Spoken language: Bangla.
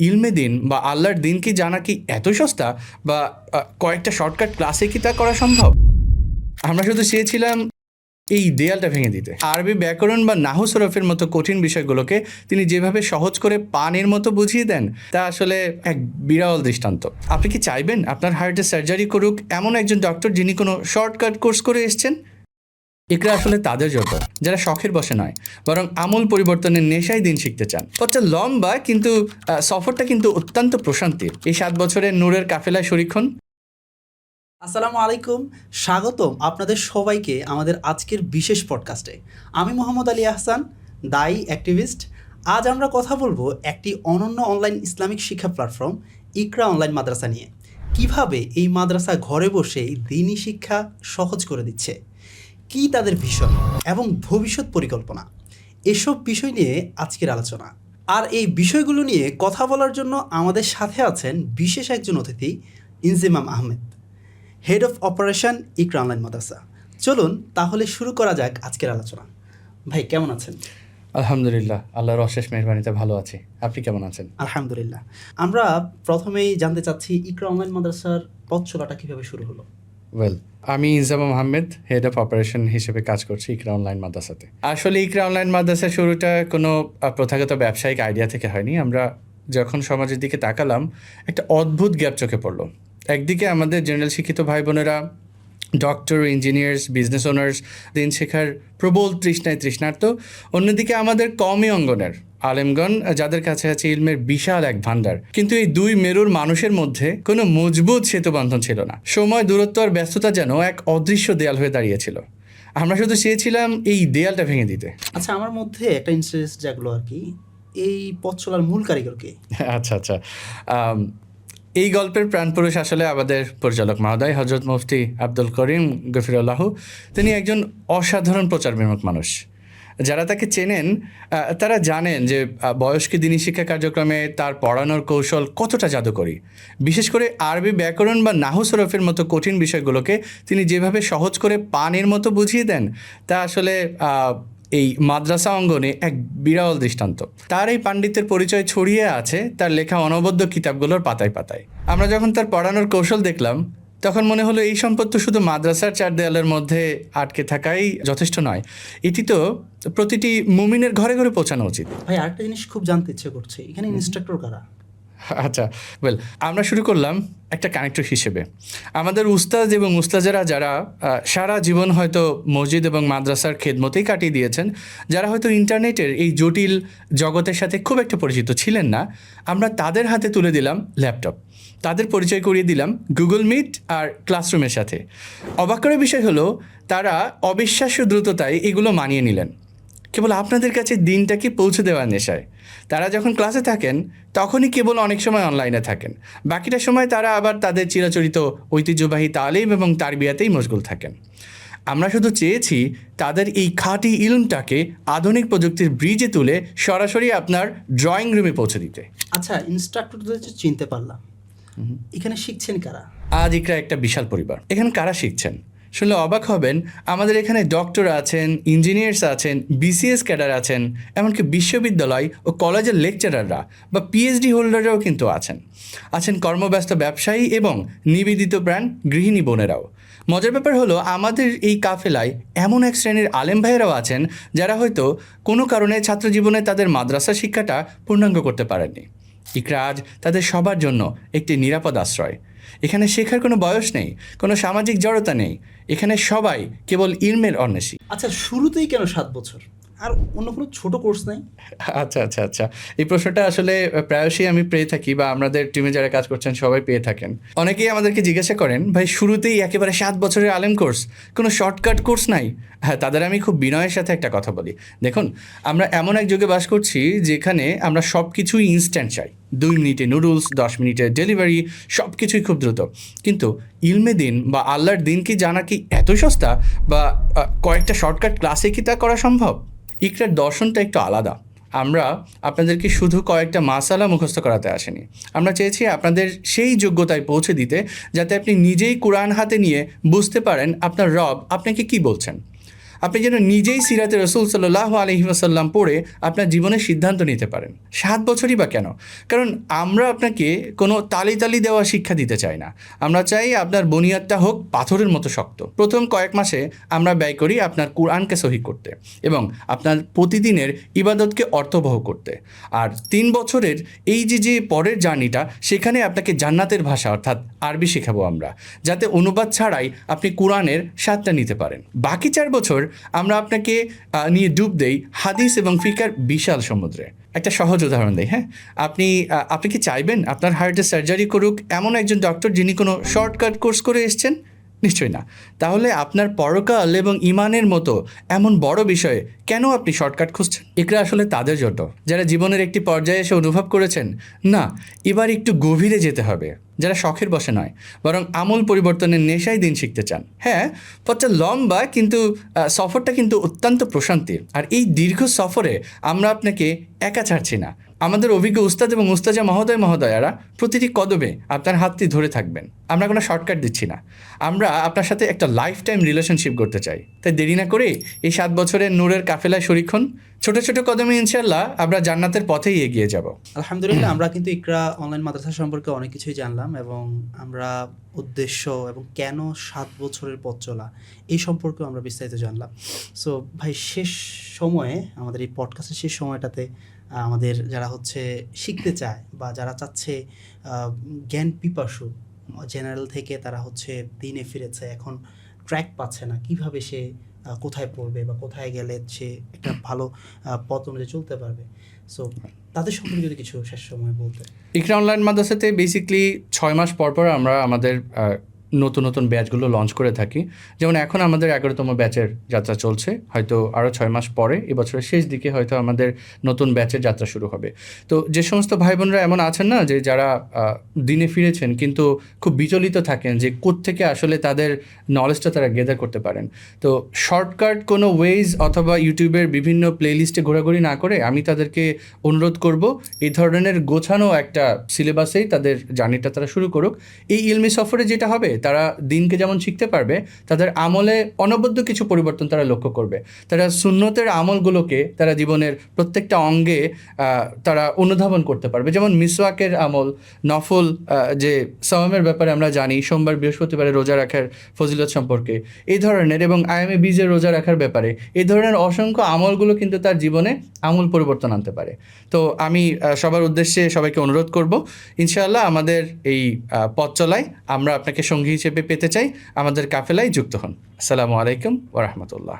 ইলমে দিন বা আল্লাহর দিন কি জানা কি এত সস্তা বা কয়েকটা শর্টকাট ক্লাসে কি তা করা সম্ভব? আমরা শুধু চেয়েছিলাম এই দেয়ালটা ভেঙে দিতে। আরবি ব্যাকরণ বা নাহু সরফের মতো কঠিন বিষয়গুলোকে তিনি যেভাবে সহজ করে পানির মতো বুঝিয়ে দেন তা আসলে এক বিরল দৃষ্টান্ত। আপনি কি চাইবেন আপনার হার্টে সার্জারি করুক এমন একজন ডক্টর যিনি কোনো শর্টকাট কোর্স করে এসছেন? ইকরা আসলে তাদের জন্য যারা শখের বসে নয়, বরং আমূল পরিবর্তনের নেশায় দিন শিখতে চান। পথটা লম্বা, কিন্তু সফরটা কিন্তু অত্যন্ত প্রশান্তির। এই 7 বছরের নূরের কাফেলায় শরিক হন। আসসালামু আলাইকুম, স্বাগতম আপনাদের সবাইকে আমাদের আজকের বিশেষ পডকাস্টে। আমি মোহাম্মদ আলী আহসান, দায়ী অ্যাক্টিভিস্ট। আজ আমরা কথা বলবো একটি অনন্য অনলাইন ইসলামিক শিক্ষা প্ল্যাটফর্ম ইকরা অনলাইন মাদ্রাসা নিয়ে। কিভাবে এই মাদ্রাসা ঘরে বসেই দ্বীনি শিক্ষা সহজ করে দিচ্ছে, কী তাদের ভিশন এবং ভবিষ্যৎ পরিকল্পনা, এসব বিষয় নিয়ে আজকের আলোচনা। আর এই বিষয়গুলো নিয়ে কথা বলার জন্য আমাদের সাথে আছেন বিশেষ একজন অতিথি, Inzamam Ahmed, head of operation Iqra online Madrasa. চলুন তাহলে শুরু করা যাক আজকের আলোচনা। ভাই কেমন আছেন? আলহামদুলিল্লাহ, আল্লাহর অশেষ মেহরবানিতে ভালো আছি। আপনি কেমন আছেন? আলহামদুলিল্লাহ। আমরা প্রথমেই জানতে চাচ্ছি ইকরা অনলাইন মাদ্রাসার পথ চলাটা কীভাবে শুরু হলো? আমি Inzamam Ahmed, head of operation হিসেবে কাজ করছি ইকরা অনলাইন মাদ্রাসাতে। আসলে ইকরা অনলাইন মাদ্রাসার শুরুটা কোনো প্রথাগত ব্যবসায়িক আইডিয়া থেকে হয়নি। আমরা যখন সমাজের দিকে তাকালাম, একটা অদ্ভুত গ্যাপ চোখে পড়লো। একদিকে আমাদের জেনারেল শিক্ষিত ভাই বোনেরা, ডক্টর, ইঞ্জিনিয়ার্স, বিজনেস ওনার্স দিন শেখার প্রবল তৃষ্ণার্ত। অন্যদিকে আমাদের কওমি অঙ্গনের আলেমগণ, যাদের কাছে আছে ইলমের বিশাল এক ভান্ডার। কিন্তু এই দুই মেরুর মানুষের মধ্যে কোনো মজবুত সেতুবন্ধন ছিল না। সময়, দূরত্ব আর ব্যস্ততা যেন এক অদৃশ্য দেয়াল হয়ে দাঁড়িয়েছিল। আমরা শুধু চেয়েছিলাম এই দেয়ালটা ভেঙে দিতে। আচ্ছা, আমার মধ্যে একটা ইন্টারেস্ট জাগলো আর কি, এই পথ চলার মূল কারিগরকে? আচ্ছা। এই গল্পের প্রাণপুরুষ আসলে আমাদের পরিচালক মহোদয় হজরত মুফতি আব্দুল করিম গফিরুল্লাহ। তিনি একজন অসাধারণ প্রচারবিমুখ মানুষ। যারা তাকে চেনেন তারা জানেন যে বয়স্ক দিনী শিক্ষা কার্যক্রমে তার পড়ানোর কৌশল কতটা জাদুকরী। বিশেষ করে আরবি ব্যাকরণ বা নাহু সরফের মতো কঠিন বিষয়গুলোকে তিনি যেভাবে সহজ করে পানির মতো বুঝিয়ে দেন তা আসলে এই মাদ্রাসা অঙ্গনে এক বিরল দৃষ্টান্ত। তার এই পাণ্ডিত্যের পরিচয় ছড়িয়ে আছে তার লেখা অনবদ্য কিতাবগুলোর পাতায় পাতায়। আমরা যখন তার পড়ানোর কৌশল দেখলাম, তখন মনে হলো এই সম্পদ তো শুধু মাদ্রাসার চার দেয়ালের মধ্যে আটকে থাকাই যথেষ্ট নয়, এটি তো প্রতিটি মুমিনের ঘরে ঘরে পৌঁছানো উচিত। ভাই, আরেকটা জিনিস খুব জানতে ইচ্ছে করছে, এখানে ইনস্ট্রাক্টর কারা? আচ্ছা, আমরা শুরু করলাম একটা কানেক্টর হিসেবে। আমাদের উস্তাদ এবং উস্তাজারা যারা সারা জীবন হয়তো মসজিদ এবং মাদ্রাসার খেদমতেই কাটিয়ে দিয়েছেন, যারা হয়তো ইন্টারনেটের এই জটিল জগতের সাথে খুব একটা পরিচিত ছিলেন না, আমরা তাদের হাতে তুলে দিলাম ল্যাপটপ। তাদের পরিচয় করিয়ে দিলাম গুগল মিট আর ক্লাসরুমের সাথে। অবাক করার বিষয় হলো, তারা অবিশ্বাস্য দ্রুততায় এগুলো মানিয়ে নিলেন, কেবল আপনাদের কাছে দিনটাকে পৌঁছে দেওয়ার নেশায়। তারা যখন ক্লাসে থাকেন তখনই কেবল অনেক সময় অনলাইনে থাকেন, বাকিটা সময় তারা আবার তাদের চিরাচরিত ঐতিহ্যবাহী তালিম এবং তারবিয়াতেই মশগুল থাকেন। আমরা শুধু চেয়েছি তাদের এই খাঁটি ইলমটাকে আধুনিক প্রযুক্তির ব্রিজে তুলে সরাসরি আপনার ড্রয়িং রুমে পৌঁছে দিতে। আচ্ছা, ইনস্ট্রাক্টরদের যে চিনতে পারলাম, এখানে শিখছেন কারা? আজ ইকরা একটা বিশাল পরিবার। এখানে কারা শিখছেন শুনলে অবাক হবেন। আমাদের এখানে ডক্টর আছেন, ইঞ্জিনিয়ার্স আছেন, বিসিএস ক্যাডার আছেন, এমনকি বিশ্ববিদ্যালয় ও কলেজের লেকচারাররা বা পিএইচডি হোল্ডাররাও কিন্তু আছেন কর্মব্যস্ত ব্যবসায়ী এবং নিবেদিত প্রাণ গৃহিণী বোনেরাও। মজার ব্যাপার হলো, আমাদের এই কাফেলায় এমন এক শ্রেণীর আলেম ভাইয়েরাও আছেন যারা হয়তো কোনো কারণে ছাত্রজীবনে তাদের মাদ্রাসা শিক্ষাটা পূর্ণাঙ্গ করতে পারেননি। ইকরা আজ তাদের সবার জন্য একটি নিরাপদ আশ্রয়। এখানে শেখার কোনো বয়স নেই, কোনো সামাজিক জড়তা নেই। এখানে সবাই কেবল ইলমের অন্বেষী। আচ্ছা, শুরুতেই কেন 7 বছর? আর অন্য কোনো ছোট কোর্স নাই? আচ্ছা, এই প্রশ্নটা আসলে প্রায়শই আমি পেয়ে থাকি, বা আমাদের টিমে যারা কাজ করছেন সবাই পেয়ে থাকেন। অনেকেই আমাদেরকে জিজ্ঞাসা করেন, ভাই শুরুতেই একেবারে 7 বছরের আলেম কোর্স, কোনো শর্টকাট কোর্স নাই? হ্যাঁ, তাদের আমি খুব বিনয়ের সাথে একটা কথা বলি। দেখুন, আমরা এমন এক যুগে বাস করছি যেখানে আমরা সব কিছুই ইনস্ট্যান্ট চাই। 2 মিনিটে নুডলস, 10 মিনিটে ডেলিভারি, সব কিছুই খুব দ্রুত। কিন্তু ইলমে দিন বা আল্লাহর দিন কি জানা কি এত সস্তা বা কয়েকটা শর্টকাট ক্লাসে কি তা করা সম্ভব? ইকরার দর্শনটা একটু আলাদা। আমরা আপনাদেরকে শুধু কয়েকটা মাসালা মুখস্থ করাতে আসেনি। আমরা চেয়েছি আপনাদের সেই যোগ্যতায় পৌঁছে দিতে যাতে আপনি নিজেই কোরআন হাতে নিয়ে বুঝতে পারেন আপনার রব আপনাকে কি বলছেন। আপনি যেন নিজেই সিরাতে রসুল সাল্লাল্লাহু আলাইহি ওয়াসাল্লাম পড়ে আপনার জীবনের সিদ্ধান্ত নিতে পারেন। 7 বছরই বা কেন? কারণ আমরা আপনাকে কোনো তালি দেওয়া শিক্ষা দিতে চাই না। আমরা চাই আপনার বুনিয়াদটা হোক পাথরের মতো শক্ত। প্রথম কয়েক মাসে আমরা ব্যয় করি আপনার কোরআনকে সহি করতে এবং আপনার প্রতিদিনের ইবাদতকে অর্থবহ করতে। আর 3 বছরের এই যে পরের জার্নিটা, সেখানে আপনাকে জান্নাতের ভাষা অর্থাৎ আরবি শেখাবো আমরা, যাতে অনুবাদ ছাড়াই আপনি কোরআনের স্বাদটা নিতে পারেন। বাকি 4 বছর আমরা আপনাকে নিয়ে ডুব দেই হাদিস এবং ফিকার বিশাল সমুদ্রে। একটা সহজ উদাহরণ দেই, হ্যাঁ, আপনি কি চাইবেন আপনার হার্টের সার্জারি করুক এমন একজন ডক্টর যিনি কোনো শর্টকাট কোর্স করে এসছেন? নিশ্চয়ই না। তাহলে আপনার পরকাল এবং ইমানের মতো এমন বড় বিষয়ে কেন আপনি শর্টকাট খুঁজছেন? এগুলো আসলে তাদের জন্য যারা জীবনের একটি পর্যায়ে এসে অনুভব করেছেন, না, এবার একটু গভীরে যেতে হবে। যারা শখের বসে নয়, বরং আমূল পরিবর্তনের নেশায় দিন শিখতে চান। হ্যাঁ, পথটা লম্বা, কিন্তু সফরটা কিন্তু অত্যন্ত প্রশান্তির। আর এই দীর্ঘ সফরে আমরা আপনাকে একা ছাড়ছি না। আমাদের অভিজ্ঞ উস্তাদ এবং উস্তাজা মহোদয়ারা প্রতিটি কদমে আপনার হাতটি ধরে থাকবেন। আমরা কোনো শর্টকাট দিচ্ছি না, আমরা আপনার সাথে একটা লাইফ টাইম রিলেশনশিপ করতে চাই। তাই দেরি না করে এই 7 বছরের নূরের কাফেলায় শরীক হন। ছোট ছোট কদমে ইনশাল্লাহ আমরা জান্নাতের পথেই এগিয়ে যাব। আলহামদুলিল্লাহ, আমরা কিন্তু ইকরা অনলাইন মাদ্রাসা সম্পর্কে অনেক কিছুই জানলাম এবং আমরা উদ্দেশ্য এবং কেন 7 বছরের পথ চলা এই সম্পর্কেও আমরা বিস্তারিত জানলাম। সো ভাই, শেষ সময়ে আমাদের এই পডকাস্টের শেষ সময়টাতে আমাদের যারা হচ্ছে শিখতে চায় বা যারা চাচ্ছে জ্ঞান পিপাসু, জেনারেল থেকে তারা হচ্ছে দিনে ফিরেছে, এখন ট্র্যাক পাচ্ছে না, কিভাবে সে কোথায় পড়বে বা কোথায় গেলে সে একটা ভালো পথ অনুযায়ী চলতে পারবে, সো তাদের সম্পর্কে যদি কিছু শেষ সময় বলতে। ইকরা অনলাইন মাদ্রাসাতে বেসিক্যালি 6 মাস পর আমরা আমাদের নতুন ব্যাচগুলো লঞ্চ করে থাকি। যেমন এখন আমাদের 11তম ব্যাচের যাত্রা চলছে, হয়তো আরও 6 মাস পরে এবছরের শেষ দিকে হয়তো আমাদের নতুন ব্যাচের যাত্রা শুরু হবে। তো যে সমস্ত ভাই বোনরা এমন আছেন না, যে যারা দিনে ফিরেছেন কিন্তু খুব বিচলিত থাকেন যে কোত্থেকে আসলে তাদের নলেজটা তারা গেদার করতে পারেন, তো শর্টকাট কোনো ওয়েজ অথবা ইউটিউবের বিভিন্ন প্লেলিস্টে ঘোরাঘুরি না করে আমি তাদেরকে অনুরোধ করব এই ধরনের গোছানো একটা সিলেবাসেই তাদের জার্নিটা তারা শুরু করুক। এই ইলমি সফরে যেটা হবে, তারা দিনকে যেমন শিখতে পারবে, তাদের আমলে অনবদ্য কিছু পরিবর্তন তারা লক্ষ্য করবে। তারা সুন্নতের আমলগুলোকে তারা জীবনের প্রত্যেকটা অঙ্গে তারা অনুধাবন করতে পারবে। যেমন মিসওয়াকের আমল, নফল যে সাওমের ব্যাপারে আমরা জানি, সোমবার বৃহস্পতিবারে রোজা রাখার ফজিলত সম্পর্কে এই ধরনের, এবং আয়ামে বীজের রোজা রাখার ব্যাপারে এই ধরনের অসংখ্য আমলগুলো কিন্তু তার জীবনে আমূল পরিবর্তন আনতে পারে। তো আমি সবার উদ্দেশ্যে সবাইকে অনুরোধ করব, ইনশাআল্লাহ আমাদের এই পথ চলায় আমরা আপনাকে সঙ্গী হিসেবে পেতে চাই, আমাদের কাফেলায় যুক্ত হন। আসসালামু আলাইকুম ওয়া রাহমাতুল্লাহ।